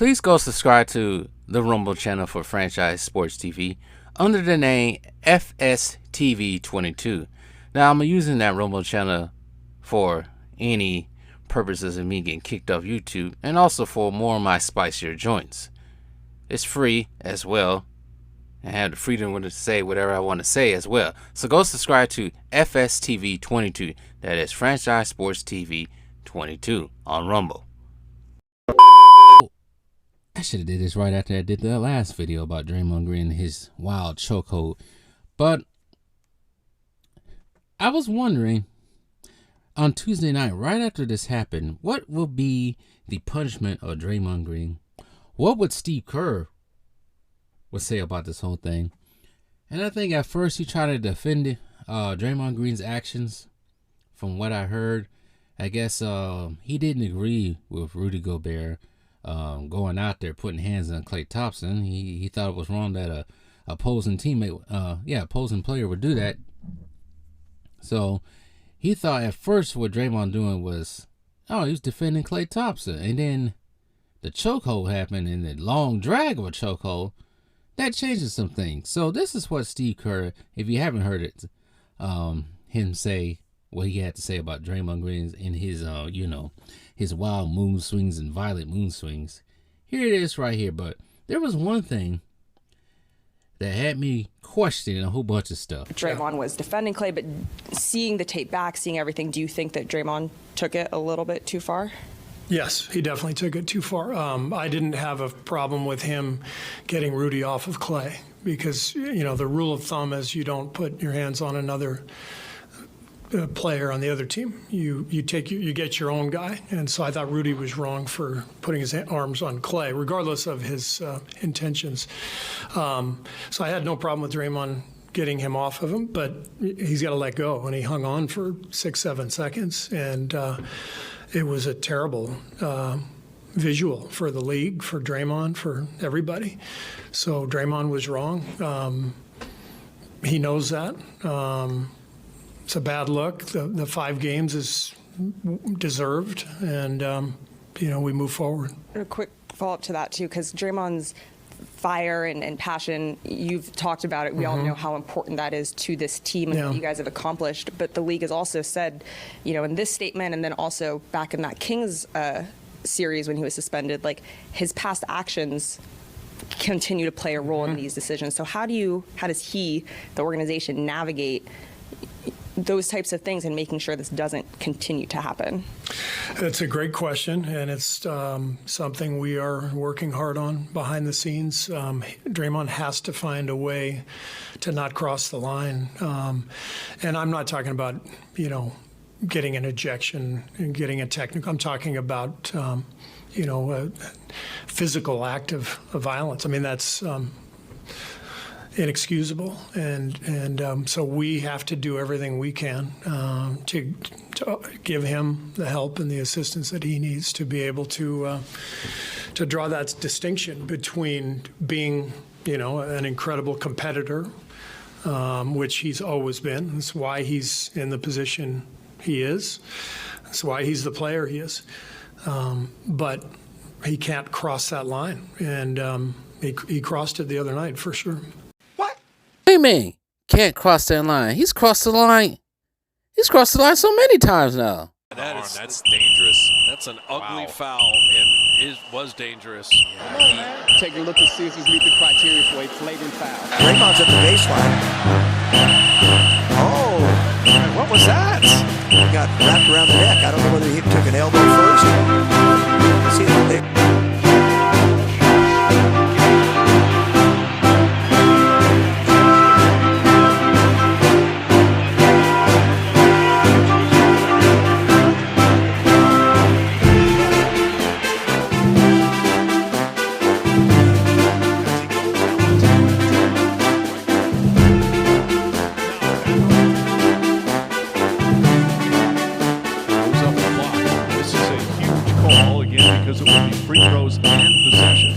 Please go subscribe to the Rumble channel for Franchise Sports TV under the name FSTV22. Now, I'm using that Rumble channel for any purposes of me getting kicked off YouTube and also for more of my spicier joints. It's free as well. I have the freedom to say whatever I want to say as well. So go subscribe to FSTV22. That is Franchise Sports TV 22 on Rumble. I should have did this right after I did the last video about Draymond Green and his wild chokehold. But I was wondering on Tuesday night, right after this happened, what will be the punishment of Draymond Green? What would Steve Kerr would say about this whole thing? And I think at first he tried to defend Draymond Green's actions. From what I heard, I guess he didn't agree with Rudy Gobert going out there putting hands on Klay Thompson. He thought it was wrong that a opposing player would do that. So he thought at first what Draymond doing was, he was defending Klay Thompson, and then the chokehold happened, and the long drag of a chokehold that changes some things. So this is what Steve Kerr, if you haven't heard it, him say what he had to say about Draymond Green in his his wild moon swings and violent moon swings. Here it is right here. But there was one thing that had me questioning a whole bunch of stuff. Draymond was defending Klay, but seeing the tape back, seeing everything, do you think that Draymond took it a little bit too far? Yes, he definitely took it too far. I didn't have a problem with him getting Rudy off of Klay because, the rule of thumb is you don't put your hands on another player on the other team. You get your own guy. And so I thought Rudy was wrong for putting his arms on Klay, regardless of his intentions. So I had no problem with Draymond getting him off of him, but he's got to let go. And he hung on for 6-7 seconds. And it was a terrible visual for the league, for Draymond, for everybody. So Draymond was wrong. He knows that. It's a bad look. The 5 games is deserved, and we move forward. A quick follow-up to that, too, because Draymond's fire and passion, you've talked about it. We all know how important that is to this team and what you guys have accomplished. But the league has also said, in this statement and then also back in that Kings series when he was suspended, like his past actions continue to play a role in these decisions. So how does he, the organization, navigate those types of things and making sure this doesn't continue to happen? It's a great question, and it's something we are working hard on behind the scenes. Draymond has to find a way to not cross the line. And I'm not talking about, getting an ejection and getting a technical. I'm talking about, a physical act of violence. I mean, that's inexcusable, and so we have to do everything we can to give him the help and the assistance that he needs to be able to draw that distinction between being, an incredible competitor, which he's always been. That's why he's in the position he is. That's why he's the player he is. But he can't cross that line, and he crossed it the other night for sure. What do you mean? Can't cross that line. He's crossed the line. He's crossed the line so many times now. That's dangerous. That's an ugly foul, and it was dangerous. Yeah. Take a look to see if he's meet the criteria for a flagrant foul. Draymond's at the baseline. Oh, what was that? He got wrapped around the neck. I don't know whether he took an elbow first. See what they... Because it would be free throws and possession.